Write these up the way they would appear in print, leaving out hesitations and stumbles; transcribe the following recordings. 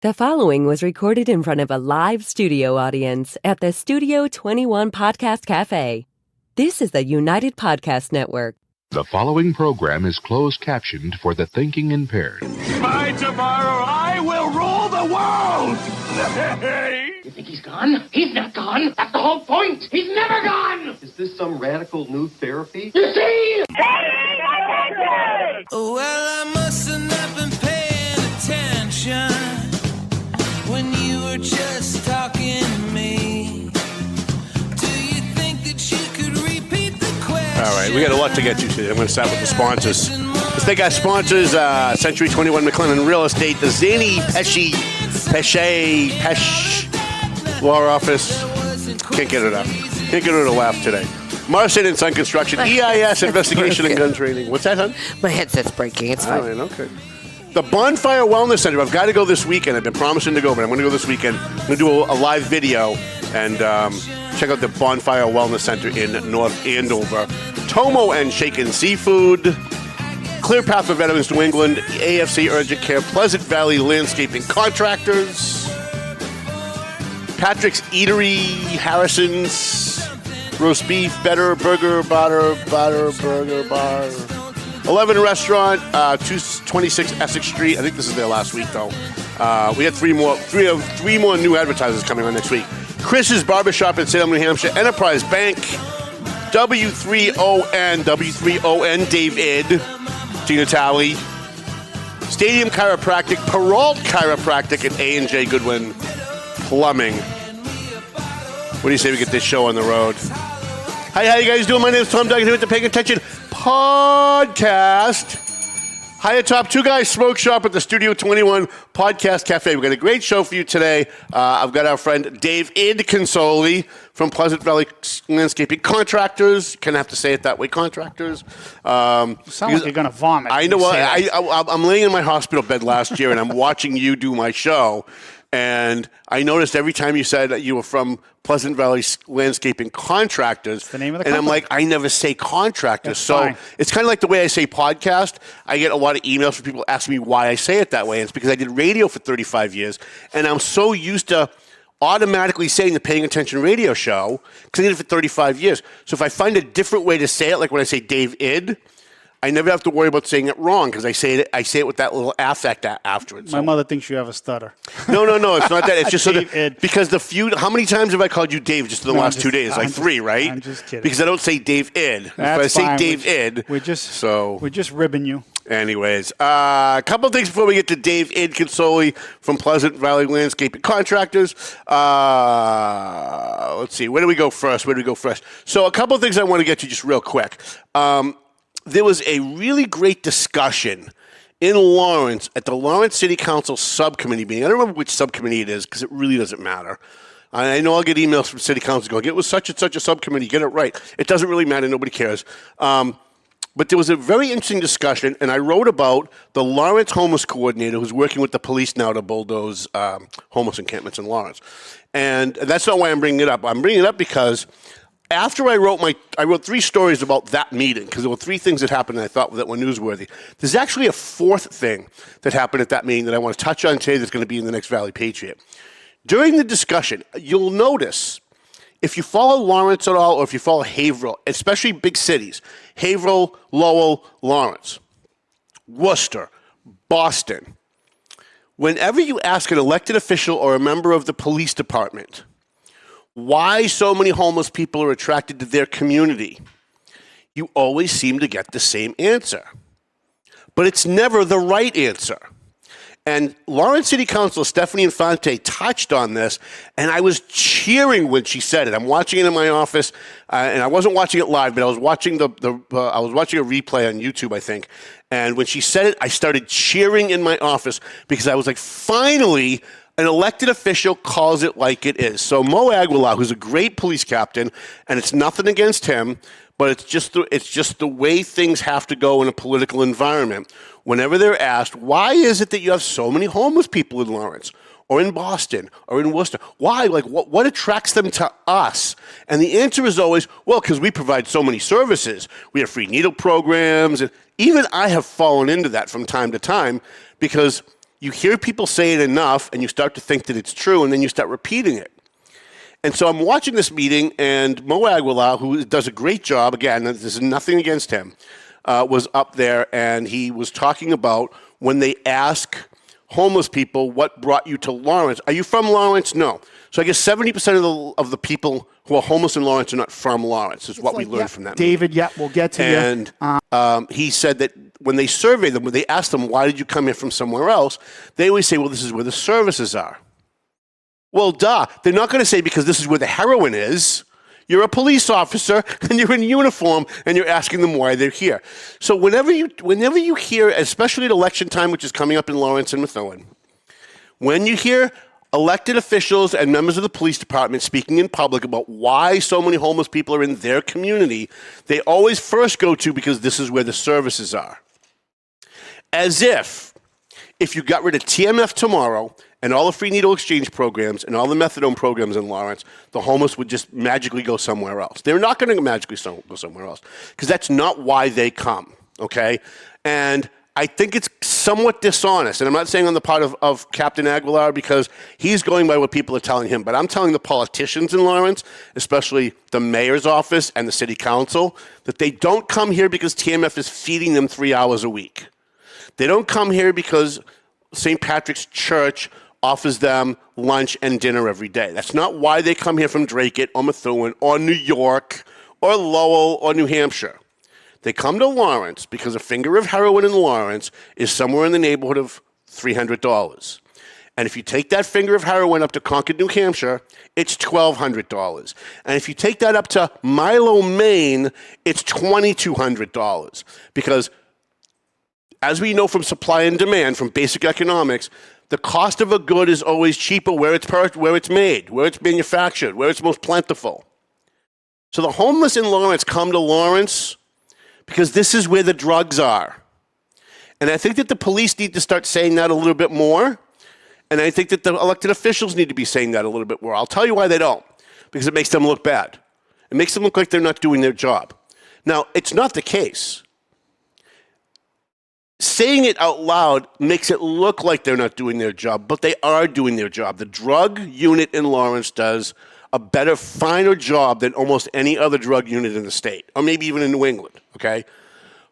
The following was recorded in front of a live studio audience at the Studio 21 Podcast Cafe. This is the United Podcast Network. The following program is closed captioned for the thinking impaired. By tomorrow, I will rule the world! You think he's gone? He's not gone. That's the whole point. He's never gone! Is this some radical new therapy? You see? Well, I must have not been paying attention when you were just talking to me. Do you think that you could repeat the question? All right, we got a lot to get to today. I'm going to start with the sponsors. Let's thank our sponsors, Century 21 McLennan Real Estate, the Zany Pesci Law Office. Can't get it up. Can't get her to laugh today. Marston and Son Construction, EIS Investigation and Gun Training. What's that, hon? My headset's breaking. It's fine. All right, okay. The Bonfire Wellness Center. I've got to go this weekend. I've been promising to go, but I'm going to go this weekend. I'm going to do a live video and check out the Bonfire Wellness Center in North Andover. Tomo and Shaken Seafood. Clear Path for Veterans New England. AFC Urgent Care. Pleasant Valley Landscaping Contractors. Patrick's Eatery. Harrison's. Roast beef, better, burger, batter, burger, bar. 11 Restaurant, 226 Essex Street. I think this is their last week, though. We had three more new advertisers coming on next week. Chris's Barbershop in Salem, New Hampshire. Enterprise Bank, W3ON, Dave-ID Consoli. Stadium Chiropractic, Peralt Chiropractic, and A&J Goodwin Plumbing. What do you say we get this show on the road? Hi, how you guys doing? My name is Tom Duggan here with the Paying Attention Podcast. Hi atop Two Guys Smoke Shop at the Studio 21 Podcast Cafe. We've got a great show for you today. I've got our friend Dave-ID Consoli from Pleasant Valley Landscaping Contractors. Kind of have to say it that way, contractors. You sound like you're going to vomit. I know. I'm laying in my hospital bed last year, and I'm watching you do my show. And I noticed every time you said that you were from Pleasant Valley Landscaping Contractors. That's the name of the company. And I'm like, I never say contractors. That's so fine. It's kind of like the way I say podcast. I get a lot of emails from people asking me why I say it that way. And it's because I did radio for 35 years. And I'm so used to automatically saying the Paying Attention radio show because I did it for 35 years. So if I find a different way to say it, like when I say Dave-ID, I never have to worry about saying it wrong because I say it with that little affect afterwards. My mother thinks you have a stutter. No, it's not that. It's just so that because how many times have I called you Dave just in the last 2 days? Like three, right? I'm just kidding. Because I don't say Dave-ID. If I say Dave-ID, we're just ribbing you. Anyways, a couple of things before we get to Dave-ID Consoli from Pleasant Valley Landscaping Contractors. Let's see. Where do we go first? So a couple of things I want to get to just real quick. There was a really great discussion in Lawrence at the Lawrence City Council subcommittee meeting. I don't remember which subcommittee it is because it really doesn't matter. I know I'll get emails from City Council going, it was such and such a subcommittee, get it right. It doesn't really matter. Nobody cares. But there was a very interesting discussion, and I wrote about the Lawrence homeless coordinator who's working with the police now to bulldoze homeless encampments in Lawrence. And that's not why I'm bringing it up. I'm bringing it up because after I wrote 3 stories about that meeting because there were 3 things that happened and I thought that were newsworthy. There's actually a 4th thing that happened at that meeting that I want to touch on today that's going to be in the next Valley Patriot. During the discussion, you'll notice if you follow Lawrence at all or if you follow Haverhill, especially big cities, Haverhill, Lowell, Lawrence, Worcester, Boston, whenever you ask an elected official or a member of the police department why so many homeless people are attracted to their community, you always seem to get the same answer. But it's never the right answer. And Lawrence City Council Stephanie Infante touched on this, and I was cheering when she said it. I'm watching it in my office, and I wasn't watching it live, but I was watching I was watching a replay on YouTube, I think. And when she said it, I started cheering in my office because I was like, finally, an elected official calls it like it is. So Mo Aguilar, who's a great police captain, and it's nothing against him, but it's just the way things have to go in a political environment. Whenever they're asked, why is it that you have so many homeless people in Lawrence or in Boston or in Worcester? Why? Like, what attracts them to us? And the answer is always, well, because we provide so many services. We have free needle programs. And even I have fallen into that from time to time because you hear people say it enough, and you start to think that it's true, and then you start repeating it. And so I'm watching this meeting, and Mo Aguilar, who does a great job, again, there's nothing against him, was up there, and he was talking about when they ask homeless people, what brought you to Lawrence? Are you from Lawrence? No. So I guess 70% of the people who are homeless in Lawrence are not from Lawrence, is what we learned from that David, meeting. we'll get to you. He said that when they survey them, when they ask them, why did you come here from somewhere else, they always say, well, this is where the services are. Well, duh. They're not going to say because this is where the heroin is. You're a police officer, and you're in uniform, and you're asking them why they're here. So whenever you hear, especially at election time, which is coming up in Lawrence and Methuen, when you hear elected officials and members of the police department speaking in public about why so many homeless people are in their community, they always first go to because this is where the services are. As if you got rid of TMF tomorrow and all the free needle exchange programs and all the methadone programs in Lawrence, the homeless would just magically go somewhere else. They're not going to magically go somewhere else because that's not why they come, okay? And I think it's somewhat dishonest, and I'm not saying on the part of Captain Aguilar because he's going by what people are telling him, but I'm telling the politicians in Lawrence, especially the mayor's office and the city council, that they don't come here because TMF is feeding them 3 hours a week. They don't come here because St. Patrick's Church offers them lunch and dinner every day. That's not why they come here from Drake or Methuen or New York or Lowell or New Hampshire. They come to Lawrence because a finger of heroin in Lawrence is somewhere in the neighborhood of $300. And if you take that finger of heroin up to Concord, New Hampshire, it's $1,200. And if you take that up to Milo, Maine, it's $2,200. Because as we know from supply and demand, from basic economics, the cost of a good is always cheaper where it's made, where it's manufactured, where it's most plentiful. So the homeless in Lawrence come to Lawrence because this is where the drugs are. And I think that the police need to start saying that a little bit more. And I think that the elected officials need to be saying that a little bit more. I'll tell you why they don't. Because it makes them look bad. It makes them look like they're not doing their job. Now, it's not the case. Saying it out loud makes it look like they're not doing their job, but they are doing their job. The drug unit in Lawrence does a better, finer job than almost any other drug unit in the state, or maybe even in New England, okay?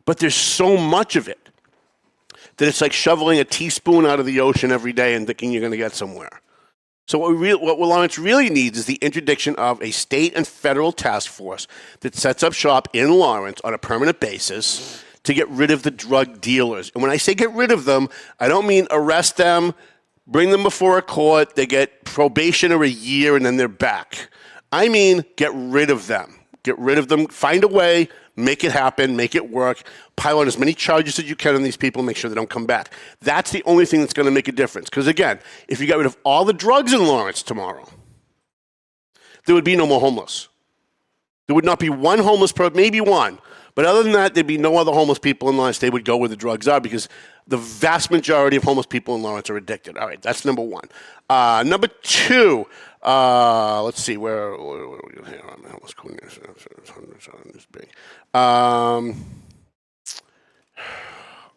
But there's so much of it that it's like shoveling a teaspoon out of the ocean every day and thinking you're going to get somewhere. So what Lawrence really needs is the interdiction of a state and federal task force that sets up shop in Lawrence on a permanent basis to get rid of the drug dealers. And when I say get rid of them, I don't mean arrest them, bring them before a court, they get probation or a year, and then they're back. I mean get rid of them. Get rid of them, find a way, make it happen, make it work, pile on as many charges as you can on these people, make sure they don't come back. That's the only thing that's going to make a difference. Because again, if you got rid of all the drugs in Lawrence tomorrow, there would be no more homeless. There would not be one homeless person, maybe one. But other than that, there'd be no other homeless people in Lawrence. They would go where the drugs are because the vast majority of homeless people in Lawrence are addicted. All right, that's number one. Number two, let's see, where are we here?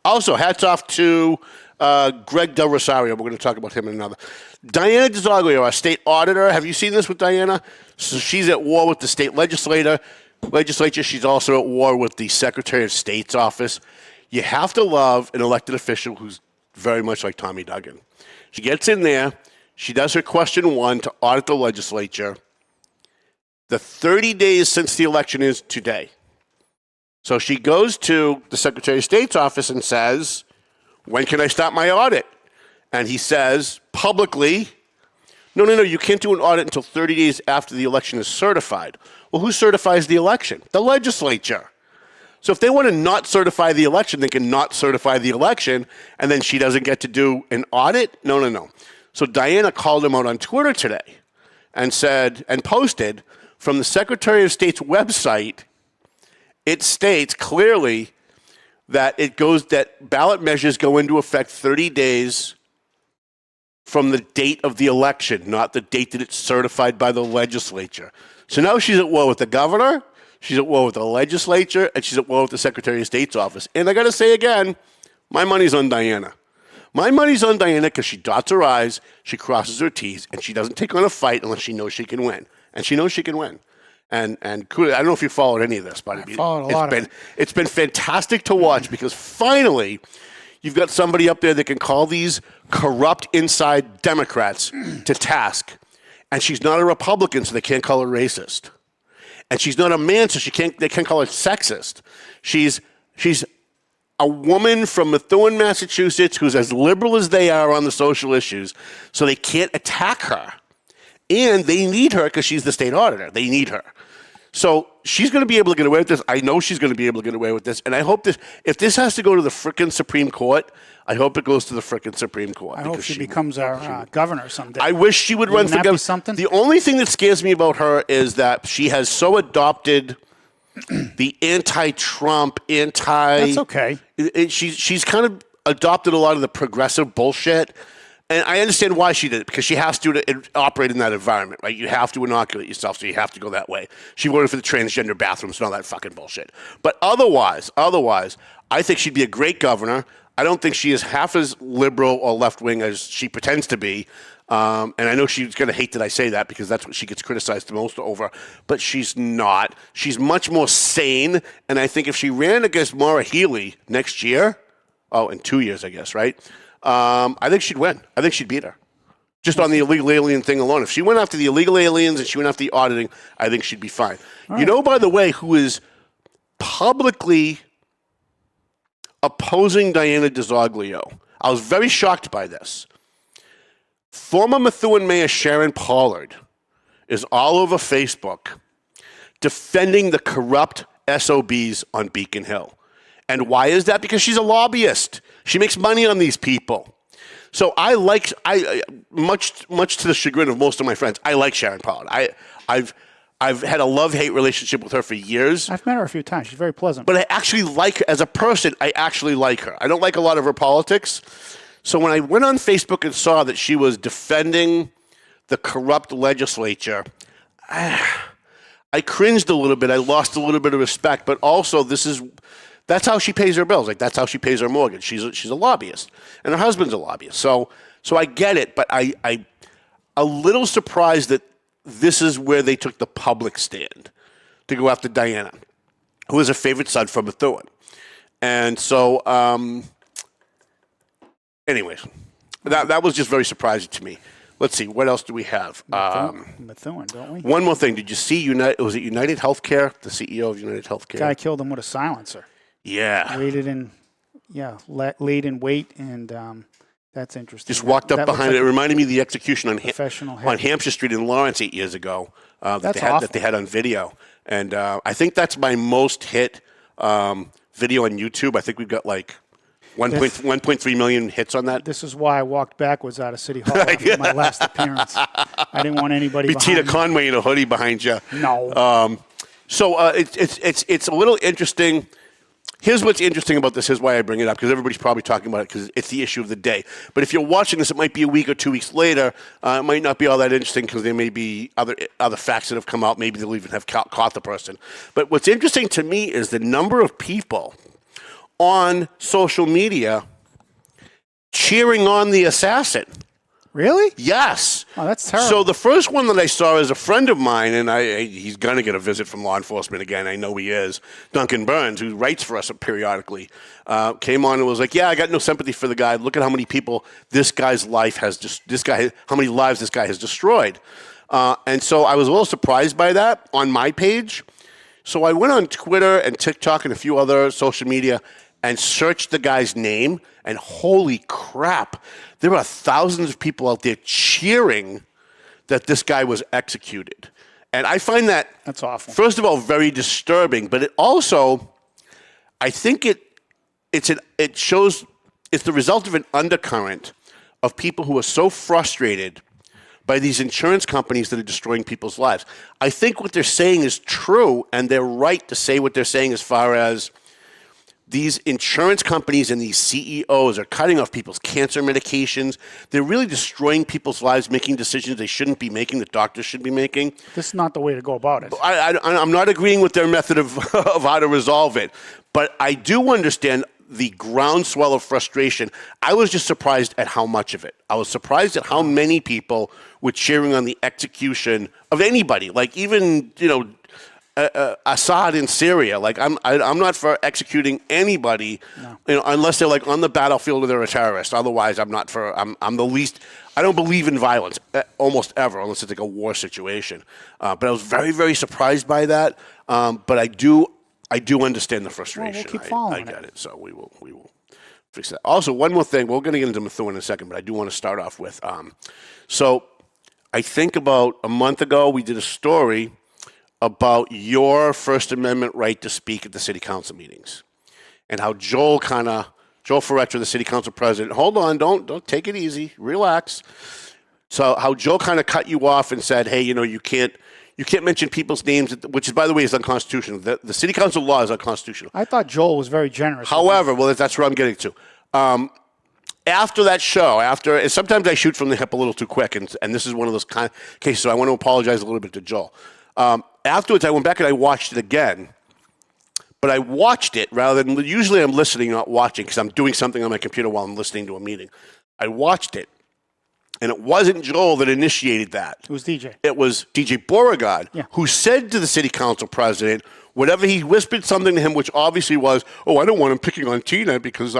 Also, hats off to Greg Del Rosario. We're going to talk about him in another. Diana DiZoglio, our state auditor. Have you seen this with Diana? So she's at war with the state legislature. She's also at war with the Secretary of State's office. You have to love an elected official who's very much like Tommy Duggan. She gets in there. She does her question one to audit the legislature. The 30 days since the election is today. So she goes to the Secretary of State's office and says, when can I start my audit? And he says publicly, no, you can't do an audit until 30 days after the election is certified. Well, who certifies the election? The legislature. So if they want to not certify the election, they can not certify the election, and then she doesn't get to do an audit? No. So Diana called him out on Twitter today and said, and posted from the Secretary of State's website, it states clearly that that ballot measures go into effect 30 days from the date of the election, not the date that it's certified by the legislature. So now she's at war with the governor, she's at war with the legislature, and she's at war with the Secretary of State's office. And I got to say again, my money's on Diana. My money's on Diana because she dots her I's, she crosses her T's, and she doesn't take on a fight unless she knows she can win. And she knows she can win. And I don't know if you followed any of this, but it's been fantastic to watch because finally you've got somebody up there that can call these corrupt inside Democrats to task. And she's not a Republican, so they can't call her racist. And she's not a man, so they can't call her sexist. She's a woman from Methuen, Massachusetts, who's as liberal as they are on the social issues, so they can't attack her. And they need her because she's the state auditor. They need her. So she's going to be able to get away with this. I know she's going to be able to get away with this. And I hope if this has to go to the frickin' Supreme Court, I hope it goes to the frickin' Supreme Court. I hope she becomes our governor someday. I wish she would run for governor. The only thing that scares me about her is that she has so adopted the anti-Trump, That's okay. She's kind of adopted a lot of the progressive bullshit. And I understand why she did it, because she has to operate in that environment, right? You have to inoculate yourself, so you have to go that way. She voted for the transgender bathrooms and all that fucking bullshit. But otherwise, I think she'd be a great governor. I don't think she is half as liberal or left-wing as she pretends to be. And I know she's going to hate that I say that because that's what she gets criticized the most over. But she's not. She's much more sane. And I think if she ran against Maura Healey next year, in 2 years, I guess, right? I think she'd win. I think she'd beat her. Just on the illegal alien thing alone. If she went after the illegal aliens and she went after the auditing, I think she'd be fine. Right. You know, by the way, who is publicly opposing Diana DiZoglio? I was very shocked by this. Former Methuen Mayor Sharon Pollard is all over Facebook defending the corrupt SOBs on Beacon Hill. And why is that? Because she's a lobbyist. She makes money on these people. So much to the chagrin of most of my friends, I like Sharon Pollard. I've had a love-hate relationship with her for years. I've met her a few times. She's very pleasant. But I actually like her as a person. I actually like her. I don't like a lot of her politics. So when I went on Facebook and saw that she was defending the corrupt legislature, I cringed a little bit. I lost a little bit of respect. But also, that's how she pays her bills. Like, that's how she pays her mortgage. She's a lobbyist, and her husband's a lobbyist. So I get it, but I'm a little surprised that this is where they took the public stand to go after Diana, who is a favorite son from Methuen. And so, anyways, that was just very surprising to me. Let's see, what else do we have? Methuen, don't we? One more thing. Did you see was it United Healthcare? The CEO of United Healthcare. Guy killed him with a silencer. Yeah. Laid in wait, and that's interesting. Just walked up behind it. It reminded me of the execution on Hampshire Street in Lawrence 8 years ago that they had on video. And I think that's my most hit video on YouTube. I think we've got like 1.3 million hits on that. This is why I walked backwards out of City Hall after my last appearance. I didn't want anybody behind Tina Conway in a hoodie behind you. No. So it's a little interesting. Here's what's interesting about this. Here's why I bring it up, because everybody's probably talking about it because it's the issue of the day. But if you're watching this, it might be a week or 2 weeks later. It might not be all that interesting because there may be other facts that have come out. Maybe they'll even have caught the person. But what's interesting to me is the number of people on social media cheering on the assassin. Really? Yes. Oh, that's terrible. So the first one that I saw is a friend of mine, and he's going to get a visit from law enforcement again. I know he is. Duncan Burns, who writes for us periodically, came on and was like, "Yeah, I got no sympathy for the guy. Look at how many people how many lives this guy has destroyed." And so I was a little surprised by that on my page. So I went on Twitter and TikTok and a few other social media and searched the guy's name, and holy crap, there are thousands of people out there cheering that this guy was executed. And I find that's awful. First of all, very disturbing, but it also, I think it's the result of an undercurrent of people who are so frustrated by these insurance companies that are destroying people's lives. I think what they're saying is true, and they're right to say what they're saying as far as these insurance companies and these CEOs are cutting off people's cancer medications. They're really destroying people's lives, making decisions they shouldn't be making, that doctors should be making. This is not the way to go about it. I'm not agreeing with their method of how to resolve it. But I do understand the groundswell of frustration. I was just surprised at how much of it. I was surprised at how many people were cheering on the execution of anybody, like even Assad in Syria. Like I'm not for executing anybody, unless they're like on the battlefield or they're a terrorist. Otherwise, I'm not for. I'm the least. I don't believe in violence almost ever, unless it's like a war situation. But I was very, very surprised by that. But I do understand the frustration. Well, we'll keep following I get it. So we will fix that. Also, one more thing. We're going to get into Methuen in a second, but I do want to start off with. So I think about a month ago we did a story about your First Amendment right to speak at the city council meetings, and how Joel Ferretra, the city council president, hold on, don't take it easy, relax. So how Joel kind of cut you off and said, hey, you can't mention people's names, which is, by the way, is unconstitutional. The city council law is unconstitutional. I thought Joel was very generous. However, well, that's where I'm getting to. After that show, and sometimes I shoot from the hip a little too quick, and this is one of those kind of cases, so I want to apologize a little bit to Joel. Afterwards, I went back and I watched it again. But I watched it rather than, usually I'm listening, not watching, because I'm doing something on my computer while I'm listening to a meeting. I watched it, and it wasn't Joel that initiated that. It was DJ. It was DJ Beauregard, who said to the city council president, whatever, he whispered something to him, which obviously was, I don't want him picking on Tina because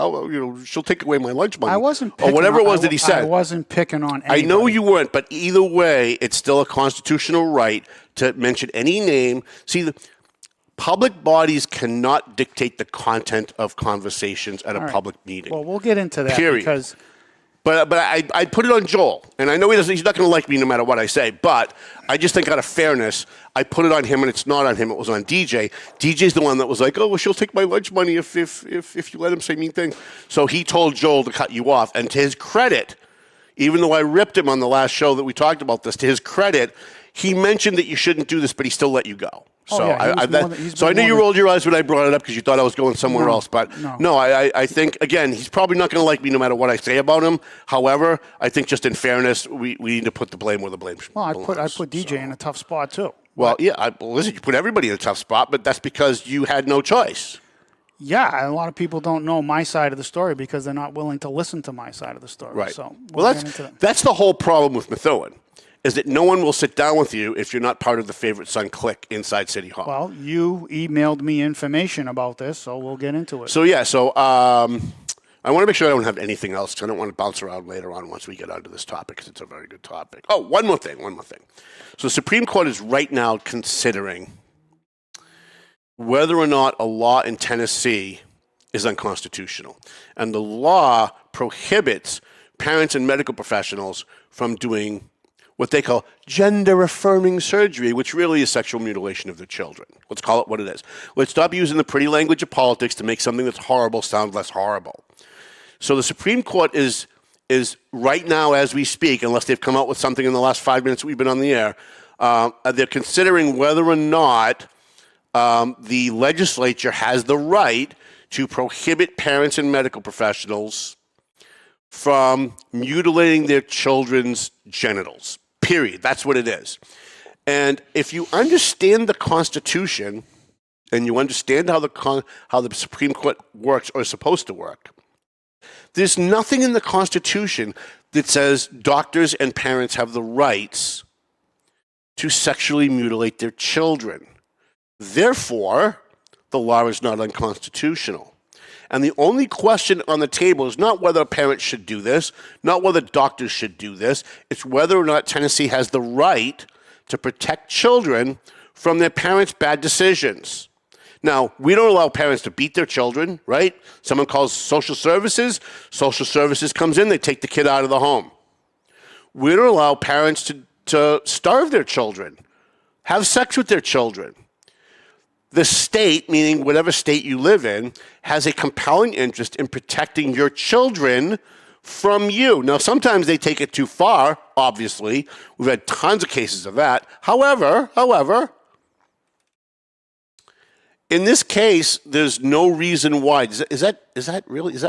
she'll take away my lunch money. I wasn't picking or whatever on, it was that he said. I wasn't picking on anybody. I know you weren't, but either way, it's still a constitutional right to mention any name. See, public bodies cannot dictate the content of conversations at a public meeting. Well, we'll get into that. Period. Because But I put it on Joel, and I know he's not going to like me no matter what I say, but I just think out of fairness, I put it on him, and it's not on him. It was on DJ. DJ's the one that was like, she'll take my lunch money if you let him say mean things. So he told Joel to cut you off, and to his credit, even though I ripped him on the last show that we talked about this, to his credit, he mentioned that you shouldn't do this, but he still let you go. So I knew you rolled your eyes when I brought it up because you thought I was going somewhere else. But no, I think, again, he's probably not going to like me no matter what I say about him. However, I think just in fairness, we need to put the blame where the blame should belongs. Well, I put DJ in a tough spot, too. Well, listen, you put everybody in a tough spot, but that's because you had no choice. Yeah, a lot of people don't know my side of the story because they're not willing to listen to my side of the story. Right. So that's the whole problem with Methuen, is that no one will sit down with you if you're not part of the favorite son clique inside City Hall. Well, you emailed me information about this, so we'll get into it. So, I want to make sure I don't have anything else because I don't want to bounce around later on once we get onto this topic because it's a very good topic. Oh, one more thing. So the Supreme Court is right now considering whether or not a law in Tennessee is unconstitutional. And the law prohibits parents and medical professionals from doing what they call gender-affirming surgery, which really is sexual mutilation of their children. Let's call it what it is. Let's stop using the pretty language of politics to make something that's horrible sound less horrible. So the Supreme Court is right now, as we speak, unless they've come out with something in the last 5 minutes we've been on the air, they're considering whether or not the legislature has the right to prohibit parents and medical professionals from mutilating their children's genitals. Period. That's what it is. And if you understand the Constitution and you understand how the Supreme Court works or is supposed to work, there's nothing in the Constitution that says doctors and parents have the rights to sexually mutilate their children. Therefore, the law is not unconstitutional. And the only question on the table is not whether parents should do this, not whether doctors should do this. It's whether or not Tennessee has the right to protect children from their parents' bad decisions. Now, we don't allow parents to beat their children, right? Someone calls social services comes in, they take the kid out of the home. We don't allow parents to starve their children, have sex with their children. The state, meaning whatever state you live in, has a compelling interest in protecting your children from you. Now, sometimes they take it too far, obviously. We've had tons of cases of that. However, in this case, there's no reason why. Is that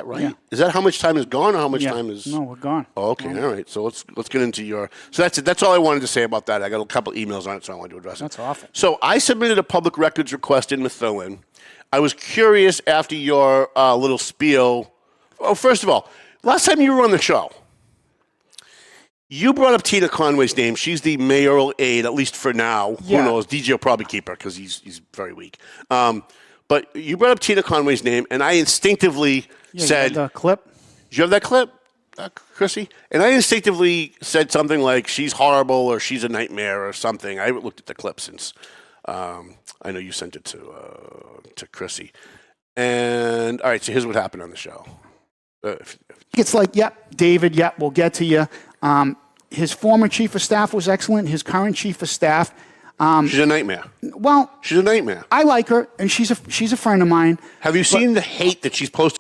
right? Yeah. Is that how much time is gone or how much time is? No, we're gone. Oh, okay, all right. So let's get into your. So that's it. That's all I wanted to say about that. I got a couple emails on it, so I wanted to address it. That's awful. So I submitted a public records request in Methuen I was curious after your little spiel. Oh, first of all, last time you were on the show, you brought up Tina Conway's name. She's the mayoral aide, at least for now. Yeah. Who knows? DJ will probably keep her because he's very weak. But you brought up Tina Conway's name, and I instinctively said, the clip. "Did you have that clip, Chrissy?" And I instinctively said something like, "She's horrible," or "She's a nightmare," or something. I haven't looked at the clip since. I know you sent it to Chrissy. And all right, so here's what happened on the show. It's like, David, we'll get to you. His former chief of staff was excellent. His current chief of staff. She's a nightmare. Well, she's a nightmare. I like her, and she's a friend of mine. Have you seen the hate that she's posted?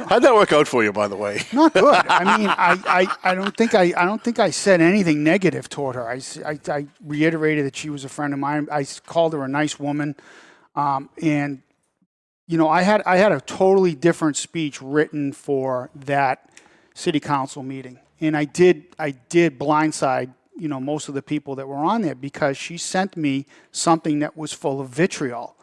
How'd that work out for you, by the way? Not good. I mean, I don't think I said anything negative toward her. I reiterated that she was a friend of mine. I called her a nice woman, and you know, I had a totally different speech written for that city council meeting, and I did blindside, you know, most of the people that were on there because she sent me something that was full of vitriol,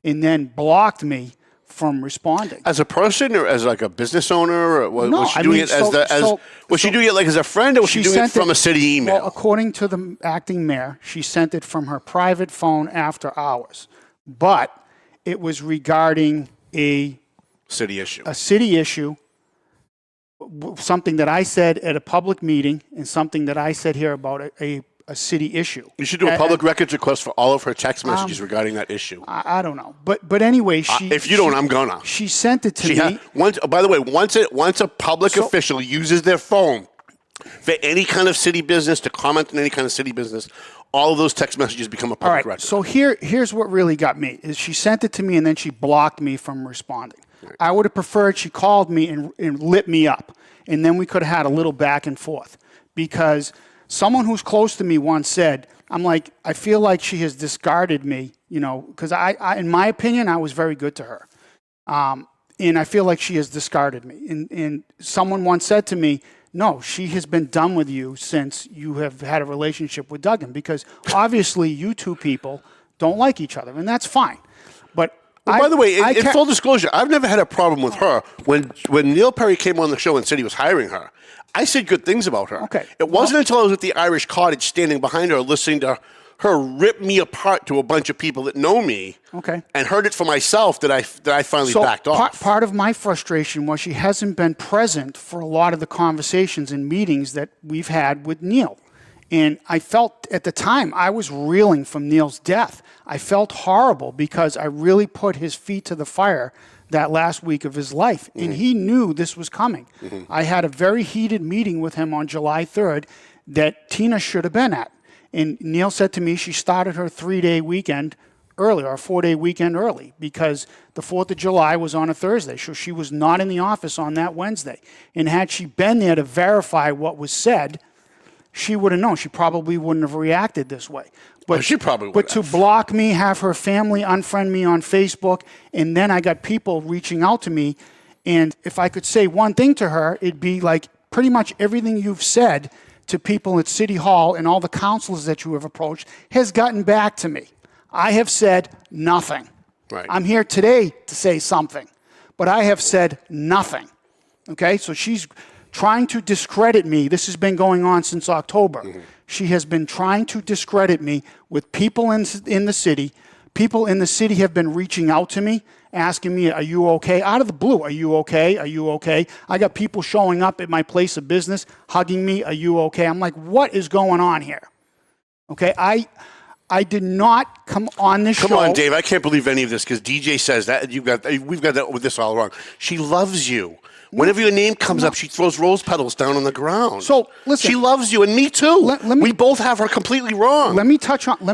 and then blocked me from responding. As a person, or as like a business owner, or was she I doing mean, it was she doing it like as a friend, or was she doing it from a city email? Well, according to the acting mayor, she sent it from her private phone after hours, but it was regarding a city issue. A city issue, something that I said at a public meeting, and something that I said here about a city issue. You should do a public records request for all of her text messages regarding that issue. I don't know, but anyway, if you don't, I'm gonna. She sent it to me. By the way, once a public official uses their phone for any kind of city business, to comment on any kind of city business, all of those text messages become a public record. So here's what really got me is she sent it to me and then she blocked me from responding. Right. I would have preferred she called me and lit me up, and then we could have had a little back and forth, because someone who's close to me once said, I'm like, I feel like she has discarded me, you know, because I in my opinion, I was very good to her. And I feel like she has discarded me. And someone once said to me, no, she has been done with you since you have had a relationship with Duggan, because obviously you two people don't like each other, and that's fine. But by the way, in full disclosure, I've never had a problem with her. When Neil Perry came on the show and said he was hiring her, I said good things about her. Okay. It wasn't until I was at the Irish Cottage standing behind her, listening to her rip me apart to a bunch of people that know me, and heard it for myself, that I finally backed off. Part of my frustration was she hasn't been present for a lot of the conversations and meetings that we've had with Neil. And I felt at the time I was reeling from Neil's death. I felt horrible because I really put his feet to the fire that last week of his life. Mm-hmm. And he knew this was coming. Mm-hmm. I had a very heated meeting with him on July 3rd that Tina should have been at. And Neil said to me she started her 3-day weekend early, or a 4-day weekend early, because the 4th of July was on a Thursday. So she was not in the office on that Wednesday. And had she been there to verify what was said, she would have known. She probably wouldn't have reacted this way. But she probably would. But to block me, have her family unfriend me on Facebook, and then I got people reaching out to me. And if I could say one thing to her, it'd be like, pretty much everything you've said to people at City Hall and all the councilors that you have approached has gotten back to me. I have said nothing. Right. I'm here today to say something, but I have said nothing. Okay? So she's trying to discredit me. This has been going on since October. Mm-hmm. She has been trying to discredit me with people in the city. People in the city have been reaching out to me, asking me, are you okay? Out of the blue, are you okay? Are you okay? I got people showing up at my place of business, hugging me, are you okay? I'm like, what is going on here? Okay, I did not come on this show. Come on, Dave. I can't believe any of this, because DJ says that. We've got that with this all wrong. She loves you. Whenever your name comes up, she throws rose petals down on the ground. So listen, she loves you, and me too. We both have her completely wrong.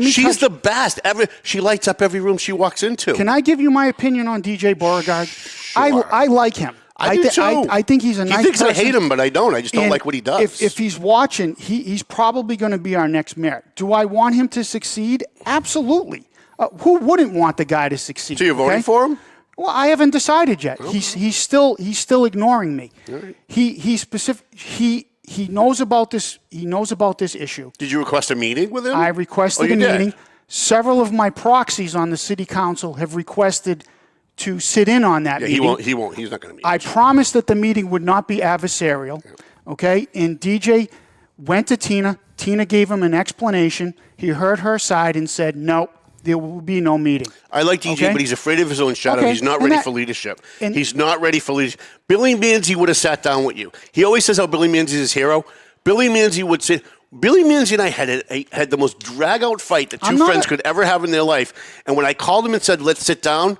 She's the best. She lights up every room she walks into. Can I give you my opinion on DJ Beauregard? Sure. I like him. I do too. I think he's a nice person. He thinks I hate him, but I don't. I just don't like what he does. If he's watching, he's probably going to be our next mayor. Do I want him to succeed? Absolutely. Who wouldn't want the guy to succeed? So you're voting for him? Well, I haven't decided yet. Okay. He's still ignoring me. Right. He knows about this. He knows about this issue. Did you request a meeting with him? I requested a meeting. Several of my proxies on the city council have requested to sit in on that meeting. He won't. He's not going to meet. I promised that the meeting would not be adversarial, okay? And DJ went to Tina. Tina gave him an explanation. He heard her side and said, no, there will be no meeting. I like DJ, Okay? but he's afraid of his own shadow. Okay, He's not and ready that- for leadership. and- He's not ready for leadership. Billy Manzi would have sat down with you. He always says how Billy Manzi is his hero. Billy Manzi would say, Billy Manzi and I had the most drag-out fight that two friends could ever have in their life. And when I called him and said, let's sit down,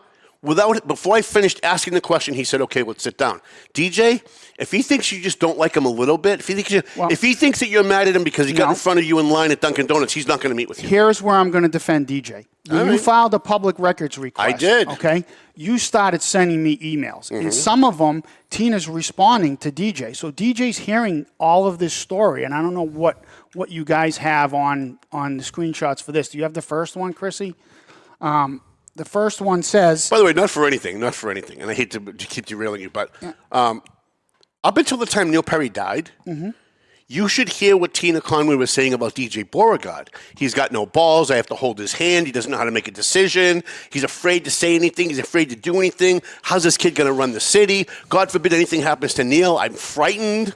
before I finished asking the question, he said, okay, let's sit down. DJ, if he thinks you just don't like him a little bit, if he thinks that you're mad at him because he got in front of you in line at Dunkin' Donuts, he's not going to meet with you. Here's where I'm going to defend DJ. When you filed a public records request, I did. Okay, you started sending me emails, and some of them, Tina's responding to DJ. So DJ's hearing all of this story, and I don't know what you guys have on the screenshots for this. Do you have the first one, Chrissy? The first one says... By the way, not for anything, and I hate to keep derailing you, but up until the time Neil Perry died, you should hear what Tina Conway was saying about DJ Beauregard. He's got no balls. I have to hold his hand. He doesn't know how to make a decision. He's afraid to say anything. He's afraid to do anything. How's this kid going to run the city? God forbid anything happens to Neil. I'm frightened.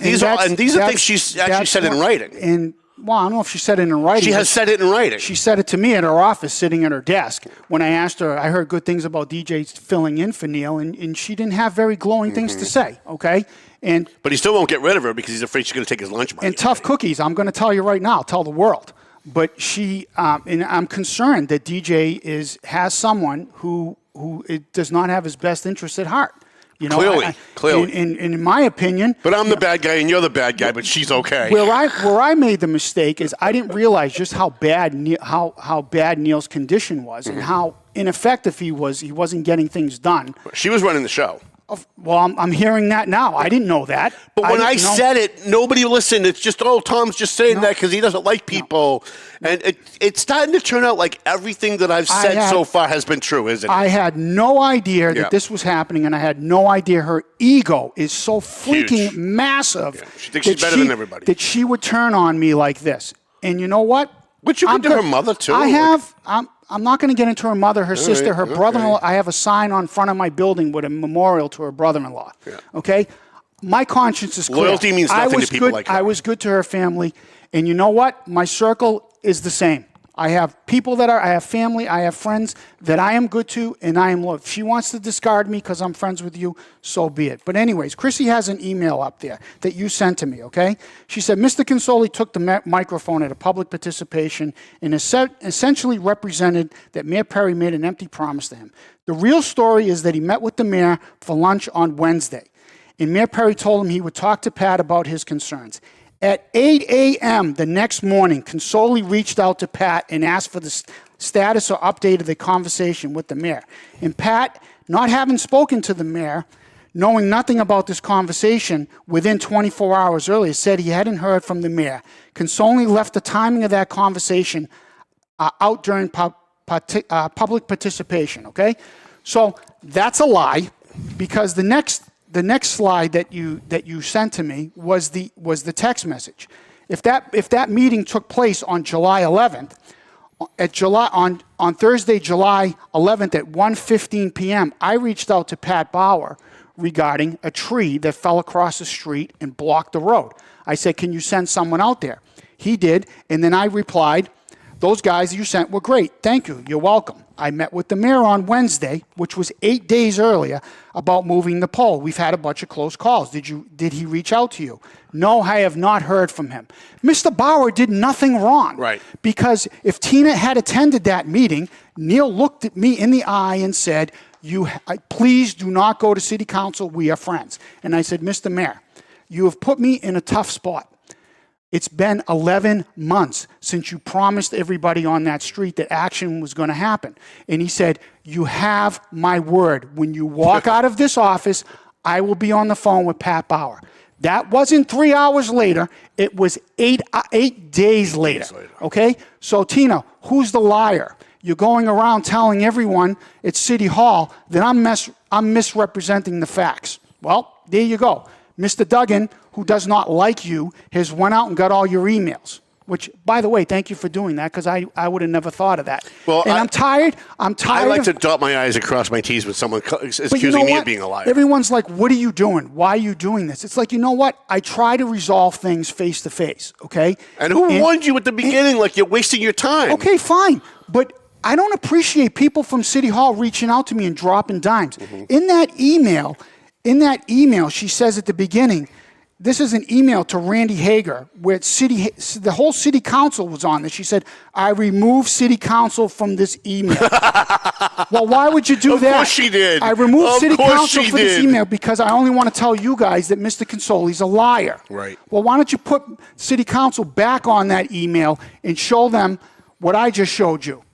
These are things she's actually said in writing. And well, I don't know if she said it in writing. She has said it in writing. She said it to me at her office, sitting at her desk. When I asked her, I heard good things about DJ filling in for Neil, and she didn't have very glowing things to say. Okay, but he still won't get rid of her because he's afraid she's going to take his lunch money. And tough cookies. I'm going to tell you right now. Tell the world. But she, and I'm concerned that DJ has someone who does not have his best interests at heart. You know, Clearly. And in my opinion. But I'm the bad guy and you're the bad guy, but she's okay. Where I made the mistake is I didn't realize just how bad Neil's condition was and how ineffective he was. He wasn't getting things done. She was running the show. Well, I'm hearing that now. I didn't know that. But when I said it, nobody listened. It's just, Tom's just saying that because he doesn't like people. No. And it's starting to turn out like everything that I've said so far has been true, isn't it? I had no idea that this was happening, and I had no idea her ego is so freaking massive. Yeah. She thinks she's better than everybody. That she would turn on me like this. And you know what? But you could do her mother, too. I'm not going to get into her mother, her sister, her brother-in-law. I have a sign on front of my building with a memorial to her brother-in-law. Yeah. Okay? My conscience is clear. Loyalty means nothing to people like her. I was good to her family. And you know what? My circle is the same. I have people I have family, I have friends that I am good to, and I am loyal. If she wants to discard me because I'm friends with you, so be it. But anyways, Chrissy has an email up there that you sent to me, okay? She said, Mr. Consoli took the microphone at a public participation and essentially represented that Mayor Perry made an empty promise to him. The real story is that he met with the mayor for lunch on Wednesday, and Mayor Perry told him he would talk to Pat about his concerns. At 8 a.m. the next morning, Consoli reached out to Pat and asked for the status or update of the conversation with the mayor. And Pat, not having spoken to the mayor, knowing nothing about this conversation within 24 hours earlier, said he hadn't heard from the mayor. Consoli left the timing of that conversation out during public participation, okay? So that's a lie, because the next slide that you sent to me was the text message. If that meeting took place on July 11th, on Thursday, July 11th at 1:15 p.m., I reached out to Pat Bauer regarding a tree that fell across the street and blocked the road. I said, "Can you send someone out there?" He did, and then I replied, "Those guys you sent were great. Thank you. You're welcome." I met with the mayor on Wednesday, which was 8 days earlier, about moving the pole. We've had a bunch of close calls. Did he reach out to you? No, I have not heard from him. Mr. Bauer did nothing wrong. Right. Because if Tina had attended that meeting, Neil looked at me in the eye and said, please do not go to city council. We are friends. And I said, Mr. Mayor, you have put me in a tough spot. It's been 11 months since you promised everybody on that street that action was going to happen. And he said, you have my word. When you walk out of this office, I will be on the phone with Pat Bauer. That wasn't 3 hours later. It was 8 days later. Okay? So, Tina, who's the liar? You're going around telling everyone at City Hall that I'm misrepresenting the facts. Well, there you go. Mr. Duggan, who does not like you, has went out and got all your emails. which, by the way, thank you for doing that because I would have never thought of that. Well, and I'm tired. I like to dot my I's and cross my T's when someone is accusing me of being a liar. Everyone's like, what are you doing? Why are you doing this? It's like, you know what? I try to resolve things face to face, okay? And who warned you at the beginning like you're wasting your time? Okay, fine. But I don't appreciate people from City Hall reaching out to me and dropping dimes. Mm-hmm. In that email, she says at the beginning, this is an email to Randy Hager where the whole city council was on this. She said, I removed city council from this email. Well, why would you do that? Of course she did. I removed city council for this did. email because I only want to tell you guys that Mr. Consoli's a liar. Right. Well, why don't you put city council back on that email and show them what I just showed you?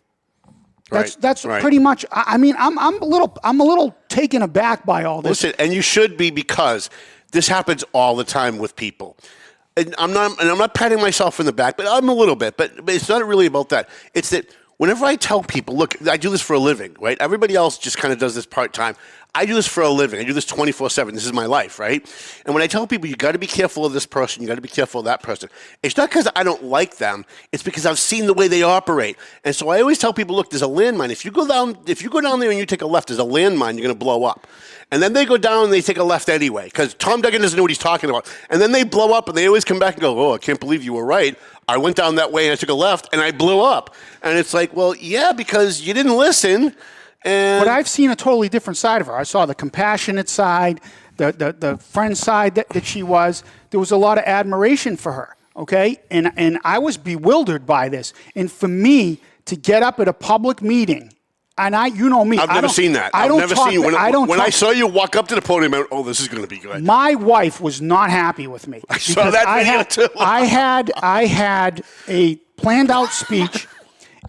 That's right. pretty much. I mean, I'm a little taken aback by all this. Listen, and you should be because this happens all the time with people. And I'm not patting myself in the back, but I'm a little bit. But it's not really about that. It's that whenever I tell people, look, I do this for a living, right? Everybody else just kind of does this part-time. I do this for a living. I do this 24/7. This is my life, right? And when I tell people, you got to be careful of this person, you got to be careful of that person, it's not because I don't like them. It's because I've seen the way they operate. And so I always tell people, look, there's a landmine. If you go down there and you take a left, there's a landmine. You're going to blow up. And then they go down and they take a left anyway because Tom Duggan doesn't know what he's talking about. And then they blow up and they always come back and go, oh, I can't believe you were right. I went down that way and I took a left and I blew up. And it's like, well, yeah, because you didn't listen. But I've seen a totally different side of her. I saw the compassionate side, the friend side that she was. There was a lot of admiration for her, okay? And I was bewildered by this. And for me to get up at a public meeting, and you know me. I've never seen that. I've never seen when I saw you walk up to the podium, I went, oh, this is going to be good. My wife was not happy with me. I saw that video too. I had a planned out speech,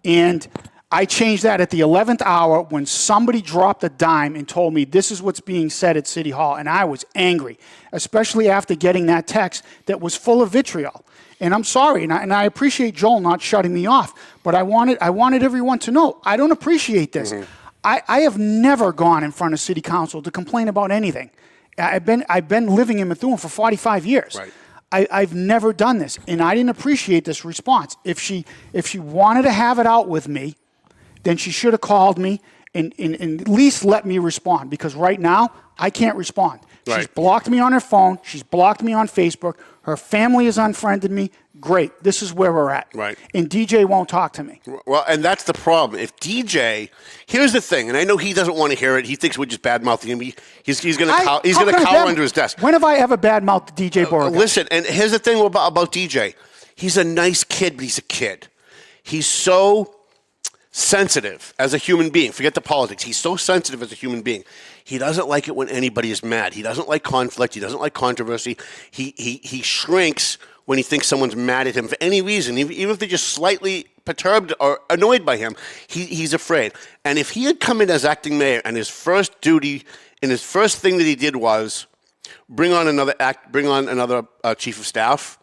and I changed that at the 11th hour when somebody dropped a dime and told me this is what's being said at City Hall. And I was angry, especially after getting that text that was full of vitriol. And I'm sorry, and I appreciate Joel not shutting me off, but I wanted everyone to know I don't appreciate this. Mm-hmm. I have never gone in front of City Council to complain about anything. I've been living in Methuen for 45 years. Right. I've never done this, and I didn't appreciate this response. If she wanted to have it out with me, then she should have called me and at least let me respond, because right now I can't respond. Right. She's blocked me on her phone. She's blocked me on Facebook. Her family has unfriended me. Great. This is where we're at. Right. And DJ won't talk to me. Well, and that's the problem. If DJ, here's the thing, and I know he doesn't want to hear it. He thinks we're just bad-mouthing him. He's going to cower under his desk. When have I ever bad-mouthed DJ Beauregard? Listen, and here's the thing about DJ. He's a nice kid, but he's a kid. He's so sensitive as a human being. Forget the politics. He's so sensitive as a human being. He doesn't like it when anybody is mad. He doesn't like conflict. He doesn't like controversy. He shrinks when he thinks someone's mad at him for any reason, even if they're just slightly perturbed or annoyed by him. He's afraid. And if he had come in as acting mayor and his first duty and his first thing that he did was bring on another chief of staff,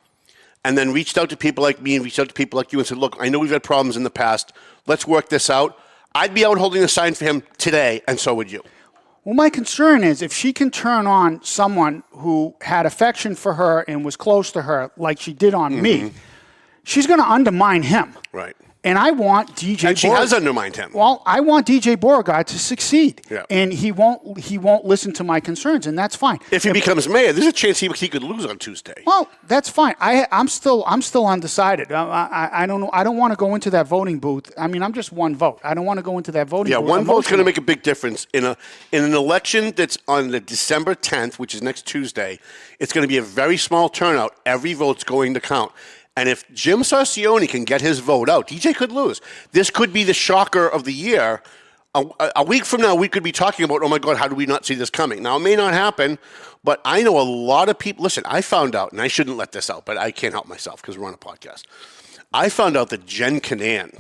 and then reached out to people like me and reached out to people like you and said, look, I know we've had problems in the past. Let's work this out. I'd be out holding a sign for him today, and so would you. Well, my concern is if she can turn on someone who had affection for her and was close to her like she did on me, she's going to undermine him. Right. And I want DJ Beauregard. And she has undermined him. Well, I want DJ Beauregard to succeed. Yeah. And he won't listen to my concerns, and that's fine. If he becomes mayor, there's a chance he could lose on Tuesday. Well, that's fine. I'm still undecided. I don't know. I don't want to go into that voting booth. I mean, I'm just one vote. I don't want to go into that voting booth. Yeah, one vote's going to make a big difference in an election that's on the December 10th, which is next Tuesday. It's going to be a very small turnout. Every vote's going to count. And if Jim Sarcione can get his vote out, DJ could lose. This could be the shocker of the year. A week from now, we could be talking about, oh, my God, how do we not see this coming? Now, it may not happen, but I know a lot of people. Listen, I found out, and I shouldn't let this out, but I can't help myself because we're on a podcast. I found out that Jen Canaan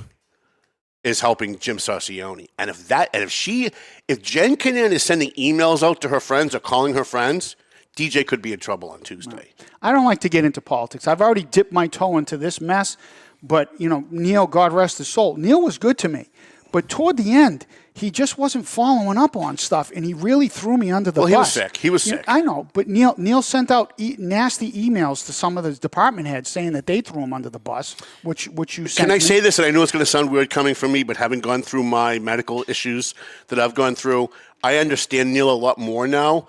is helping Jim Sarcione. And if Jen Canaan is sending emails out to her friends or calling her friends, DJ could be in trouble on Tuesday. I don't like to get into politics. I've already dipped my toe into this mess, but, Neil, God rest his soul. Neil was good to me, But toward the end, he just wasn't following up on stuff, and he really threw me under the bus. Well, he was sick. He was sick. I know, but Neil sent out nasty emails to some of the department heads saying that they threw him under the bus, which you sent. Can I me. say this? And I know it's going to sound weird coming from me, but having gone through my medical issues that I've gone through, I understand Neil a lot more now.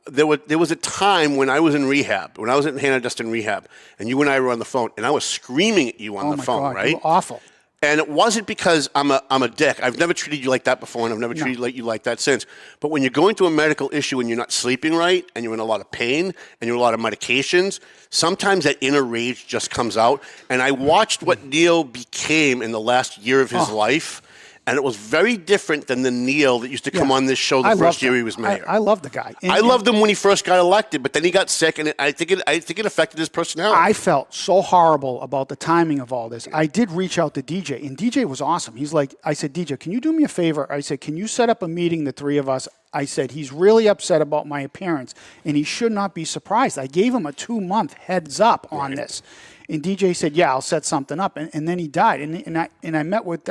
There was a time when I was in rehab, when I was at Hannah Dustin rehab, and you and I were on the phone, and I was screaming at you on the phone, God, right? You were awful. And it wasn't because I'm a dick. I've never treated you like that before, and I've never treated you like that since. But when you're going through a medical issue and you're not sleeping right, and you're in a lot of pain, and you're on a lot of medications, sometimes that inner rage just comes out. And I watched what Neil became in the last year of his life, and it was very different than the Neil that used to come on this show the first year he was mayor. I love the guy. I loved him when he first got elected, but then he got sick, and I think it affected his personality. I felt so horrible about the timing of all this. I did reach out to DJ, and DJ was awesome. He's like, I said, DJ, can you do me a favor? I said, can you set up a meeting, the three of us? I said, he's really upset about my appearance, and he should not be surprised. I gave him a 2-month heads up on this. And DJ said, yeah, I'll set something up. And then he died. And I met with...